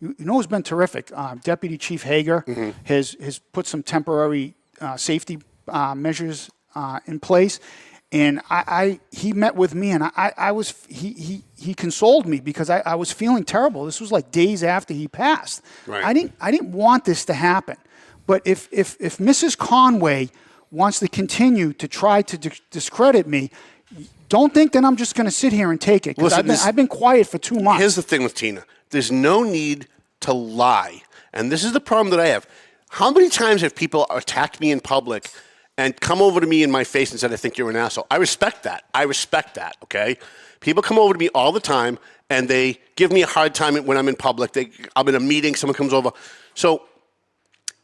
you know who's been terrific? Deputy Chief Hager has put some temporary safety measures in place, and he met with me, and he consoled me because I was feeling terrible. This was like days after he passed. Right. I didn't want this to happen, but if Mrs. Conway wants to continue to try to discredit me, don't think that I'm just going to sit here and take it. Because I've been quiet for 2 months. Here's the thing with Tina. There's no need to lie. And this is the problem that I have. How many times have people attacked me in public and come over to me in my face and said, I think you're an asshole? I respect that. Okay? People come over to me all the time, and they give me a hard time when I'm in public. I'm in a meeting, someone comes over. So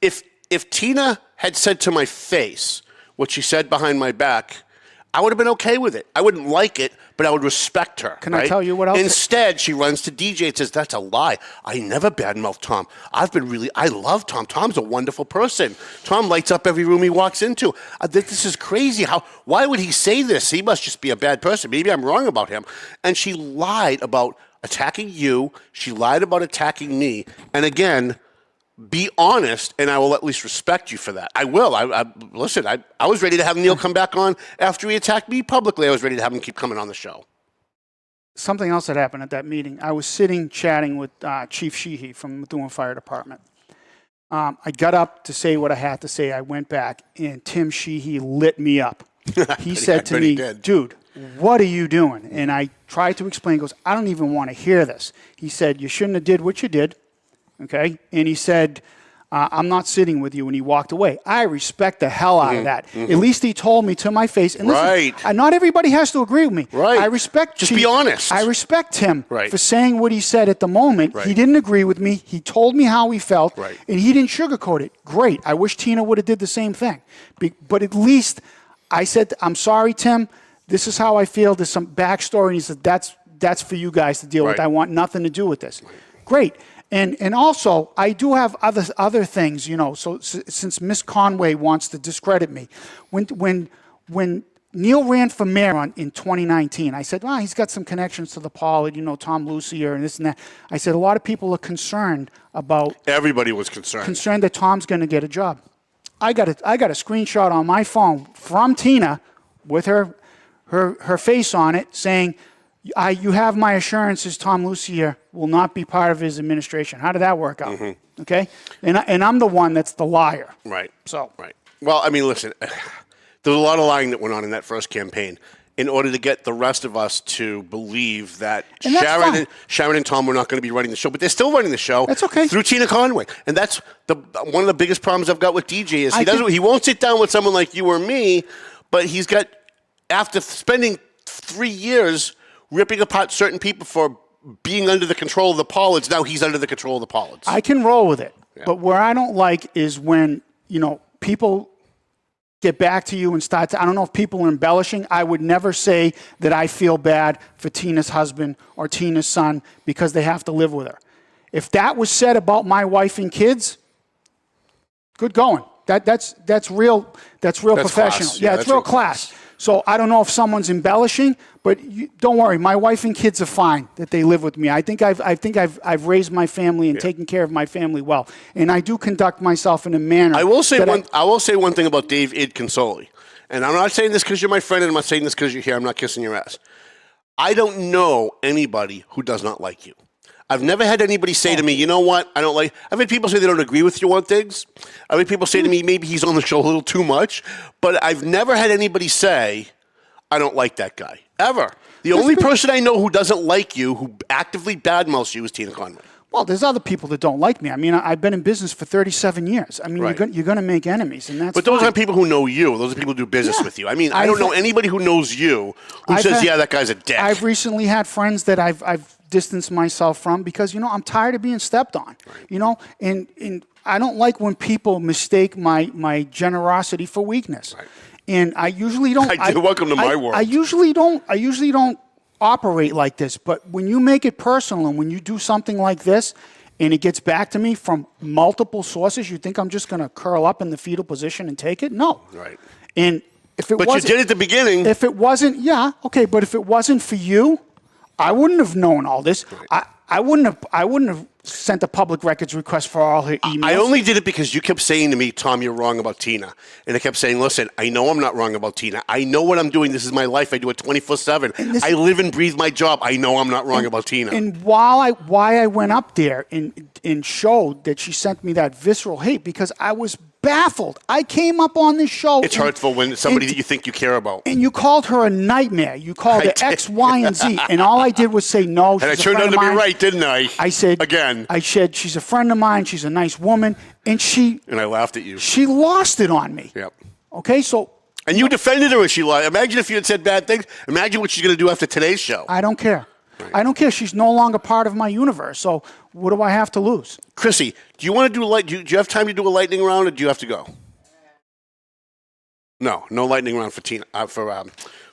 if Tina had said to my face what she said behind my back, I would have been okay with it. I wouldn't like it, but I would respect her. Can I tell you what else? Instead, she runs to DJ and says, that's a lie. I never badmouth Tom. I love Tom. Tom's a wonderful person. Tom lights up every room he walks into. This is crazy. Why would he say this? He must just be a bad person. Maybe I'm wrong about him. And she lied about attacking you. She lied about attacking me. And again, be honest, and I will at least respect you for that. I will. Listen, I was ready to have Neil come back on after he attacked me publicly. I was ready to have him keep coming on the show. Something else that happened at that meeting. I was sitting chatting with Chief Sheehy from the Methuen Fire Department. I got up to say what I had to say. I went back, and Tim Sheehy lit me up. He said to me, dude, what are you doing? And I tried to explain. He goes, I don't even want to hear this. He said, you shouldn't have did what you did. Okay? And he said, I'm not sitting with you, and he walked away. I respect the hell out of that. At least he told me to my face. And listen, not everybody has to agree with me. Right. I respect Just be honest. I respect him for saying what he said at the moment. Right. He didn't agree with me. He told me how he felt, Right. and he didn't sugarcoat it. Great. I wish Tina would have did the same thing. But at least I said, I'm sorry, Tim. This is how I feel. There's some backstory. And he said, that's for you guys to deal with. I want nothing to do with this. Great. And also, I do have other things, you know. So since Miss Conway wants to discredit me, when Neil ran for mayor in 2019, I said, well, he's got some connections to the Pollard, you know, Tom Lucier and this and that. I said, a lot of people are concerned about. Everybody was concerned. Concerned that Tom's going to get a job. I got a screenshot on my phone from Tina with her face on it saying, you have my assurances Tom Lucier will not be part of his administration. How did that work out? Mm-hmm. Okay? And I'm the one that's the liar. Right. So. Right. Well, I mean, listen, there was a lot of lying that went on in that first campaign in order to get the rest of us to believe that Sharon and Tom were not going to be running the show. But they're still running the show. That's okay. Through Tina Conway. And that's one of the biggest problems I've got with DJ is he won't sit down with someone like you or me, but he's got, after spending 3 years ripping apart certain people for being under the control of the Pollards, now he's under the control of the Pollards. I can roll with it. Yeah. But where I don't like is when, you know, people get back to you and start to, I don't know if people are embellishing. I would never say that I feel bad for Tina's husband or Tina's son because they have to live with her. If that was said about my wife and kids, good going. That's real professional. Class. Yeah, it's real class. So I don't know if someone's embellishing, but don't worry. My wife and kids are fine that they live with me. I think I've raised my family and taken care of my family well, and I do conduct myself in a manner. I will say one thing about Dave-ID Consoli, and I'm not saying this because you're my friend, and I'm not saying this because you're here. I'm not kissing your ass. I don't know anybody who does not like you. I've never had anybody say to me, you know what, I don't like. I've had people say they don't agree with you on things. I've had people say to me, maybe he's on the show a little too much. But I've never had anybody say, I don't like that guy, ever. The only person I know who doesn't like you, who actively badmouths you, is Tina Conway. Well, there's other people that don't like me. I mean, I've been in business for 37 years. I mean, Right. you're going to make enemies, and that's But those fine. aren't people who know you. Those are people who do business with you. I mean, I don't know anybody who knows you who says, yeah, that guy's a dick. I've recently had friends that I've distanced myself from because, I'm tired of being stepped on, and I don't like when people mistake my generosity for weakness. Right. And I usually don't. Welcome to my world. I usually don't operate like this, but when you make it personal and when you do something like this and it gets back to me from multiple sources, you think I'm just going to curl up in the fetal position and take it? No. Right. And if it But you did at the beginning. If it wasn't, but if it wasn't for you, I wouldn't have known all this. Right. I wouldn't have sent a public records request for all her emails. I only did it because you kept saying to me, Tom, you're wrong about Tina. And I kept saying, listen, I know I'm not wrong about Tina. I know what I'm doing. This is my life. I do it 24/7. I live and breathe my job. I know I'm not wrong about Tina. And why I went up there and showed that she sent me that visceral hate, because I was baffled. I came up on this show. It's hurtful when it's somebody that you think you care about. And you called her a nightmare. You called her X, Y, and Z. And all I did was say no. And I turned out to be right, didn't I? I said again. I said she's a friend of mine. She's a nice woman, and I laughed at you. She lost it on me. Yep. Okay, so. And you defended her when she lied. Imagine if you had said bad things. Imagine what she's going to do after today's show. I don't care. Right. I don't care. She's no longer part of my universe. So what do I have to lose? Chrissy, do you want to do you have time to do a lightning round, or do you have to go? No lightning round for Tina.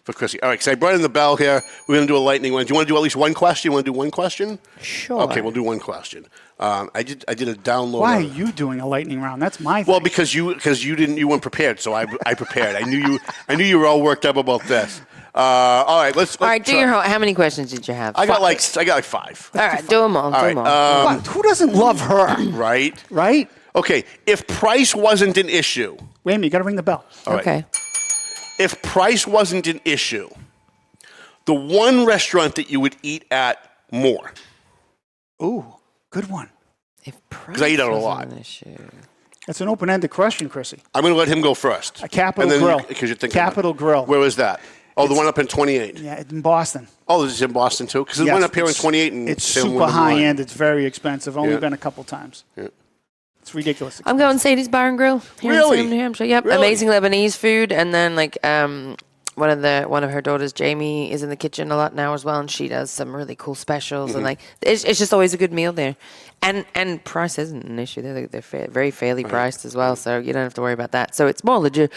For Chrissy. All right, because I brought in the bell here. We're going to do a lightning round. Do you want to do at least one question? You want to do one question? Sure. Okay, we'll do one question. I did a download. Why are you doing a lightning round? That's my thing. Well, because you weren't prepared, so I prepared. I knew you were all worked up about this. All right, let's all right, do your how many questions did you have? I got like 5. All right, do them all. All right. Who doesn't love her? Right. Right. Okay. If price wasn't an issue. Wait a minute. You got to ring the bell. All right. Okay. If price wasn't an issue, the one restaurant that you would eat at more. Ooh, good one. If price because I eat out a lot. an issue. That's an open-ended question, Chrissy. I'm going to let him go first. A Capital Grill. Because you're thinking Capital Grill. Where was that? Oh, the one up in 28. Yeah, in Boston. Oh, this is in Boston too? Because there's one up here in 28. And it's super high-end. It's very expensive. Only been a couple times. Yeah. It's ridiculous. I'm going Sadie's Bar and Grill here in Salem, New Hampshire. Yep, Really? amazing Lebanese food, and then like one of her daughters, Jamie, is in the kitchen a lot now as well, and she does some really cool specials, and like it's just always a good meal there, and price isn't an issue. They're very fairly priced as well, so you don't have to worry about that. So it's more legit.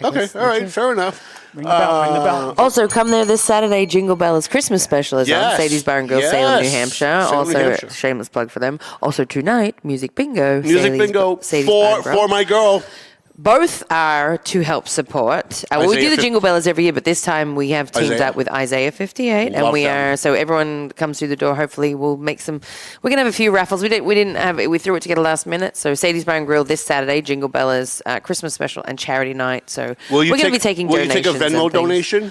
Okay, all right, fair enough. Ring the bell, ring the bell. Also, come there this Saturday. Jingle Bella's Christmas special is on Sadie's Bar and Grill, Salem, New Hampshire. Shameless plug for them. Also, tonight, music bingo. Music bingo for my girl. Both are to help support. We do the Jingle Bellas every year, but this time we have teamed up with Isaiah 58, and we are so everyone comes through the door. Hopefully, we'll make some. We're gonna have a few raffles. We didn't have it. We threw it together last minute. So Sadie's Bar and Grill this Saturday, Jingle Bellas Christmas special and charity night. So we're gonna be taking donations. Will you take a Venmo donation?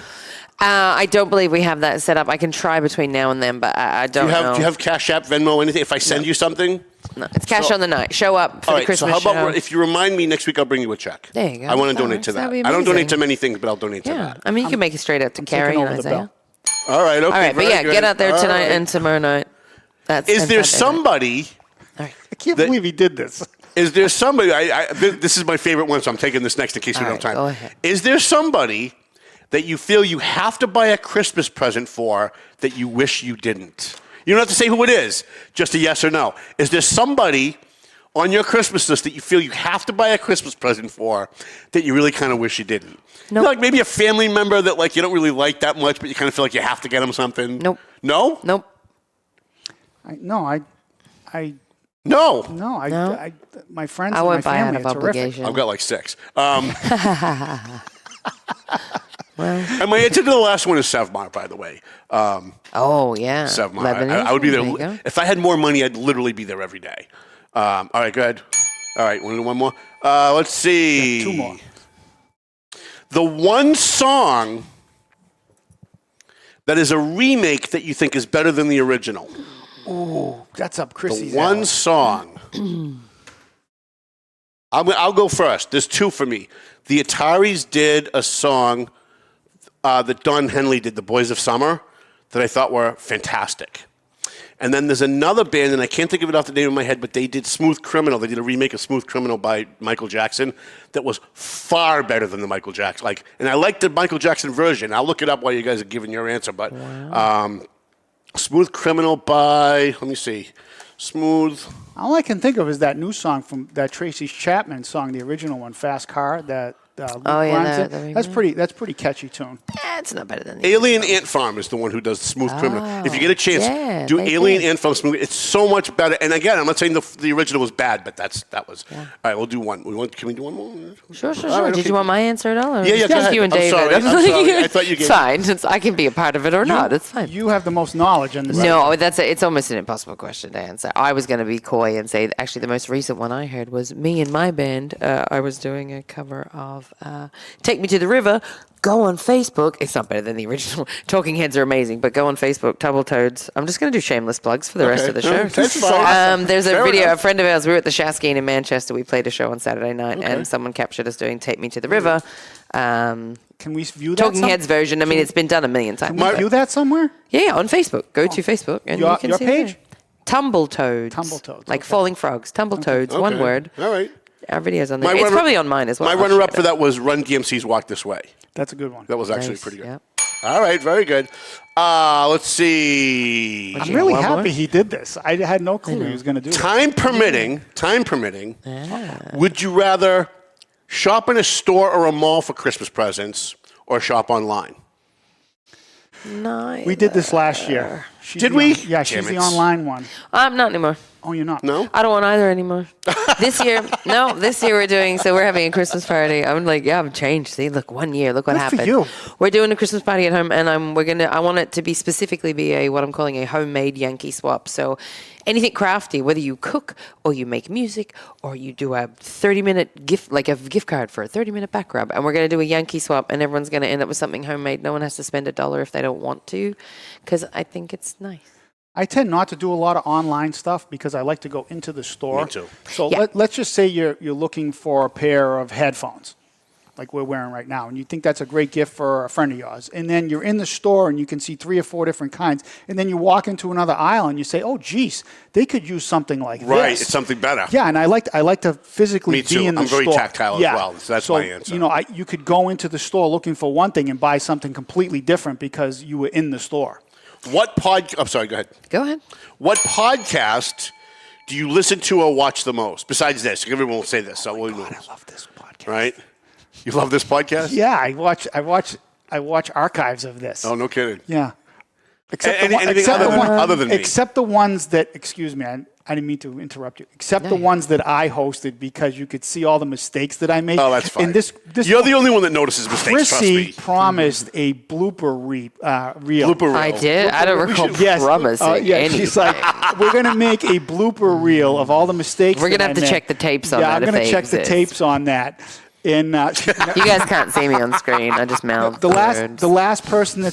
I don't believe we have that set up. I can try between now and then, but I don't know. Do you have Cash App, Venmo, anything? If I send you something? No, it's cash on the night. Show up for the Christmas show. So how about show. if you remind me next week, I'll bring you a check. There you go. I want to donate to that. I don't donate to many things, but I'll donate to that. I mean, you can make it straight out to Carrie and Isaiah. All right, okay. All right, but get out there tonight and tomorrow night. Is there somebody? I can't believe he did this. Is there somebody? This is my favorite one, so I'm taking this next in case we don't have time. Go ahead. Is there somebody that you feel you have to buy a Christmas present for that you wish you didn't? You don't have to say who it is, just a yes or no. Is there somebody on your Christmas list that you feel you have to buy a Christmas present for that you really kind of wish you didn't? No. Like maybe a family member that like you don't really like that much, but you kind of feel like you have to get them something? Nope. No? Nope. No. No. My friends I and my won't buy out family of are terrific. obligation. I've got like 6. And my answer to the last one is Sevmar, by the way. Oh, yeah. Sevmar. Lebanese I would be one, there. If I had more money, I'd literally be there every day. All right, go ahead. All right, want to do one more? Let's see. Yeah, 2 more. The one song that is a remake that you think is better than the original. Ooh, that's up Chrissy's The one alley. song. I'll go first. There's 2 for me. The Ataris did a song that Don Henley did, The Boys of Summer, that I thought were fantastic. And then there's another band, and I can't think of it off the name of my head, but they did Smooth Criminal. They did a remake of Smooth Criminal by Michael Jackson that was far better than the Michael Jackson. And I like the Michael Jackson version. I'll look it up while you guys are giving your answer. But Smooth Criminal by, let me see, Smooth. All I can think of is that new song from that Tracy Chapman song, the original one, Fast Car. That Luke Grimes did. That's pretty catchy tune. Yeah, it's not better than the Alien Ant Farm is the one who does Smooth Criminal. If you get a chance, do Alien Ant Farm Smooth. It's so much better. And again, I'm not saying the original was bad, but that was. Yeah. All right, we'll do one. Can we do one more? Sure. Right, Did you want my answer at all? Or Yeah, go ahead. you and I'm David. sorry. I thought you gave. It's fine. I can be a part of it or not. It's fine. You have the most knowledge on this. No, it's almost an impossible question to answer. I was going to be coy and say, actually, the most recent one I heard was me and my band. I was doing a cover of Take Me to the River. Go on Facebook. It's not better than the original. Talking Heads are amazing, but go on Facebook, Tumbletoads. I'm just going to do shameless plugs for the rest of the show. That's fine. There's a Fair video. enough. A friend of ours, we were at the Shaskeen in Manchester. We played a show on Saturday night, and someone captured us doing Take Me to the River. Can we view that? Talking Heads version. I mean, it's been done a million times. Can we view that somewhere? Yeah, on Facebook. Go to Facebook and you can your see page? it. Tumbletoads. Tumbletoads, Like okay. falling frogs. Tumbletoads, one word. All right. Our video's on there. It's probably on mine as well. My runner-up for that was Run DMC's Walk This Way. That's a good one. That was actually Nice, pretty good. yep. All right, very good. Let's see. I'm really happy he did this. I had no clue he was going to do it. Time permitting, would you rather shop in a store or a mall for Christmas presents or shop online? Nice. We did this last year. Did we? Yeah, Damn she's it. the online one. Not anymore. Oh, you're not? No? I don't want either anymore. This year we're doing, so we're having a Christmas party. I'm like, yeah, I've changed. See, look, 1 year, look what Good for happened. you. We're doing a Christmas party at home, and I want it to be specifically be what I'm calling a homemade Yankee swap. So anything crafty, whether you cook or you make music or you do a 30-minute gift, like a gift card for a 30-minute back rub, and we're going to do a Yankee swap, and everyone's going to end up with something homemade. No one has to spend $1 if they don't want to, because I think it's nice. I tend not to do a lot of online stuff because I like to go into the store. Me too. So Yeah. let's just say you're looking for a pair of headphones, like we're wearing right now, and you think that's a great gift for a friend of yours. And then you're in the store and you can see 3 or 4 different kinds. And then you walk into another aisle and you say, "Oh, geez, they could use something like Right, this." it's something better. Yeah, and I like to physically Me too. be in the I'm store. very tactile as Yeah. well, so that's my answer. You know, you could go into the store looking for one thing and buy something completely different because you were in the store. I'm sorry, go ahead. Go ahead. What podcast do you listen to or watch the most? Besides this, everyone will say this. So we'll move. I love this podcast. Right? You love this podcast? Yeah, I watch archives of this. Oh, no kidding. Yeah. Anything other than me? Except the ones that, excuse me, I didn't mean to interrupt you. Except the ones that I hosted because you could see all the mistakes that I made. Oh, that's fine. And this You're the only one that notices mistakes, trust Chrissy me. promised a blooper reel. Blooper reel. I did. I don't recall promising yeah, anything. she's like, we're going to make a blooper reel of all the mistakes. We're gonna that have I to made. check the tapes on yeah, that I'm if gonna they check the exist. tapes on that. And You guys can't see me on screen. I just mouthed the words. last person that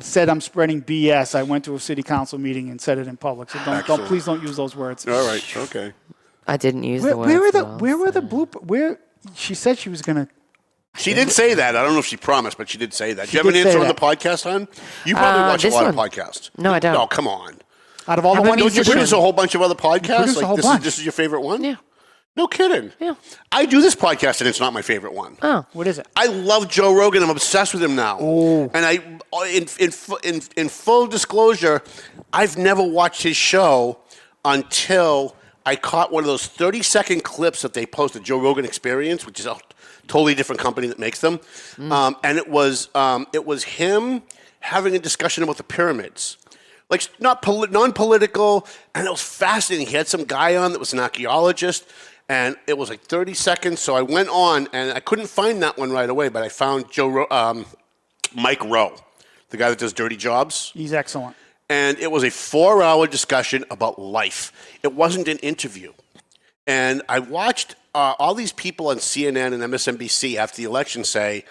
said I'm spreading BS. I went to a city council meeting and said it in public. So please don't use those words. All right, okay. I didn't use the words. Where were the blooper? Where she said she was gonna. She did say that. I don't know if she promised, but she did say that. Do you have an did answer say on the that. podcast, hon? You probably watch a this lot of one. podcasts. No, I don't. No, come on. Out of all the ones Don't you produce a whole bunch of other podcasts? produce a whole bunch. This is your favorite one? Yeah. No kidding. Yeah. I do this podcast, and it's not my favorite one. Oh. What is it? I love Joe Rogan. I'm obsessed with him now. Oh. And in full disclosure, I've never watched his show until I caught one of those 30-second clips that they posted, Joe Rogan Experience, which is a totally different company that makes them. And it was him having a discussion about the pyramids. Like, non-political, and it was fascinating. He had some guy on that was an archaeologist, And it was like 30 seconds, so I went on, and I couldn't find that one right away, but I found Mike Rowe, the guy that does Dirty Jobs. He's excellent. And it was a 4-hour discussion about life. It wasn't an interview. And I watched all these people on CNN and MSNBC after the election say,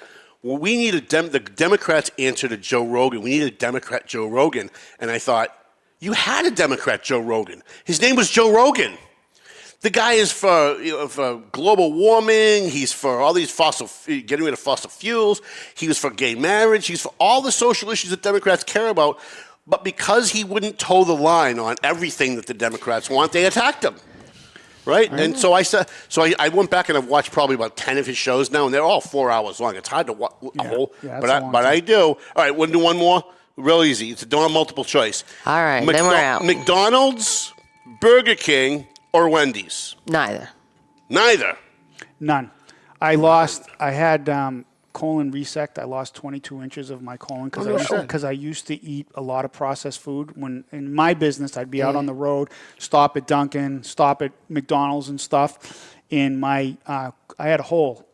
well, we need the Democrats' answer to Joe Rogan. We need a Democrat Joe Rogan. And I thought, you had a Democrat Joe Rogan. His name was Joe Rogan. The guy is for global warming. He's for all these getting rid of fossil fuels. He was for gay marriage. He's for all the social issues that Democrats care about. But because he wouldn't toe the line on everything that the Democrats want, they attacked him. Right? And so I went back and I've watched probably about 10 of his shows now, and they're all 4 hours long. It's hard to watch a whole, but I do. All right, we'll do one more. Real easy. It's a multiple choice. All right, then we're out. McDonald's, Burger King, or Wendy's? Neither. None. I had colon resect. I lost 22 inches of my colon because I used to eat a lot of processed food. When in my business, I'd be out on the road, stop at Dunkin', stop at McDonald's and stuff, and I had a hole.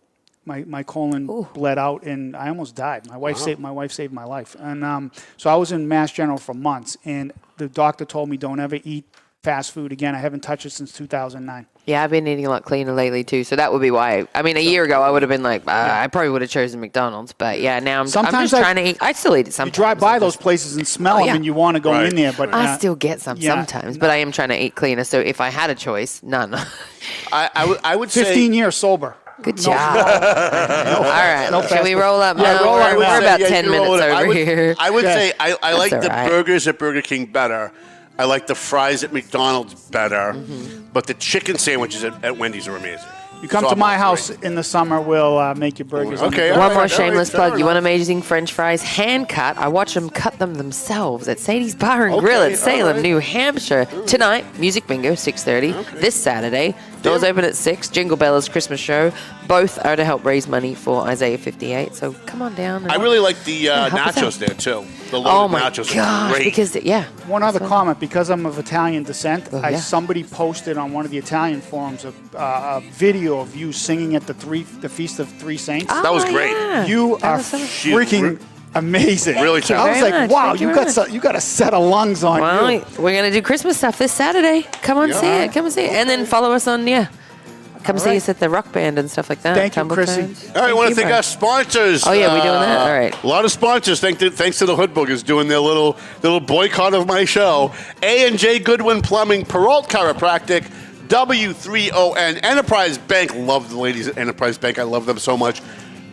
My colon bled out, and I almost died. My wife saved my life, and so I was in Mass General for months, and the doctor told me don't ever eat fast food again. I haven't touched it since 2009. Yeah, I've been eating a lot cleaner lately too, so that would be why. I mean, a year ago I would have been like, I probably would have chosen McDonald's, but yeah, now I'm just trying to eat. I still eat it sometimes. You drive by those places and smell them, and you want to go in there, but I still get some sometimes. But I am trying to eat cleaner. So if I had a choice, none. I would say 15 years sober. Good job. All right, can we roll up now? We're about 10 minutes over here. I would say I like the right. burgers at Burger King better. I like the fries at McDonald's better, but the chicken sandwiches at Wendy's are amazing. You come to my house in the summer, we'll make your burgers. Okay. One more shameless plug. You want amazing French fries? Hand cut. I watch them cut them themselves at Sadie's Bar and Grill at Salem, New Hampshire. Tonight, Music Bingo, 6:30. This Saturday, doors open at 6. Jingle Bella's Christmas show. Both are to help raise money for Isaiah 58. So come on down. I really like the nachos there, too. The loaded nachos are great. Because, One other comment. Because I'm of Italian descent, somebody posted on one of the Italian forums a video of you singing at the Feast of Three Saints. That was great. Yeah. You are freaking amazing. Really talented. I was like, wow, you got a set of lungs on you. We're going to do Christmas stuff this Saturday. Come on, see it. Come and see it. And then follow us on, come see us at the rock band and stuff like that. Thank you, Chrissy. All right, I want to thank our sponsors. Oh, yeah, we're doing that? All right. A lot of sponsors. Thanks to the Hood Boogers doing their little boycott of my show. A&J Goodwin Plumbing, Peralt Chiropractic, W3ON, Enterprise Bank. Love the ladies at Enterprise Bank. I love them so much.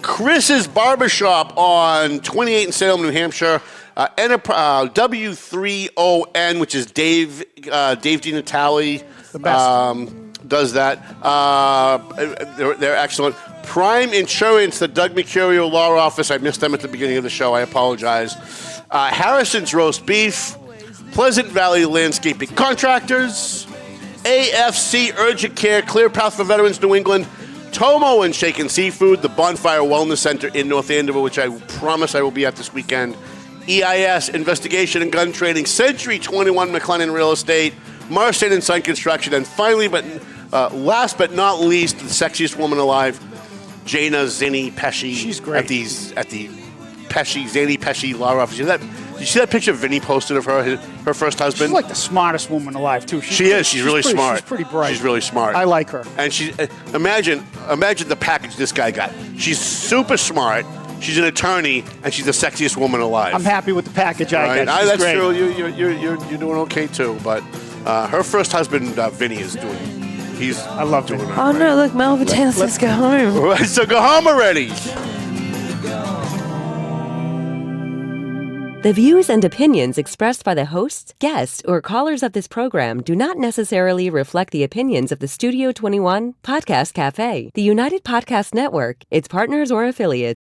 Chris's Barbershop on 28 in Salem, New Hampshire. W3ON, which is Dave DiNatale. The best. Does that. They're excellent. Prime Insurance, the Doug Mercurio Law Office. I missed them at the beginning of the show. I apologize. Harrison's Roast Beef. Pleasant Valley Landscaping Contractors. AFC Urgent Care, Clear Path for Veterans New England. Tomo and Shaken Seafood, the Bonfire Wellness Center in North Andover, which I promise I will be at this weekend. EIS, Investigation and Gun Training. Century 21 McLennan Real Estate. Marston and Son Construction. And finally, but last but not least, the sexiest woman alive, Jana Zinni Pesci. She's great. At the Zanny Pesci Law Office. Did you see that picture Vinny posted of her first husband? She's like the smartest woman alive, too. She's really smart. She's pretty bright. She's really smart. I like her. And she imagine the package this guy got. She's super smart. She's an attorney, and she's the sexiest woman alive. I'm happy with the package I got. That's great. true. You're doing okay too. But her first husband, Vinny, is doing. I love doing it. Oh no! Look, Melvin Taylor says go home. All right, so go home already. The views and opinions expressed by the hosts, guests, or callers of this program do not necessarily reflect the opinions of the Studio 21 Podcast Cafe, the United Podcast Network, its partners, or affiliates.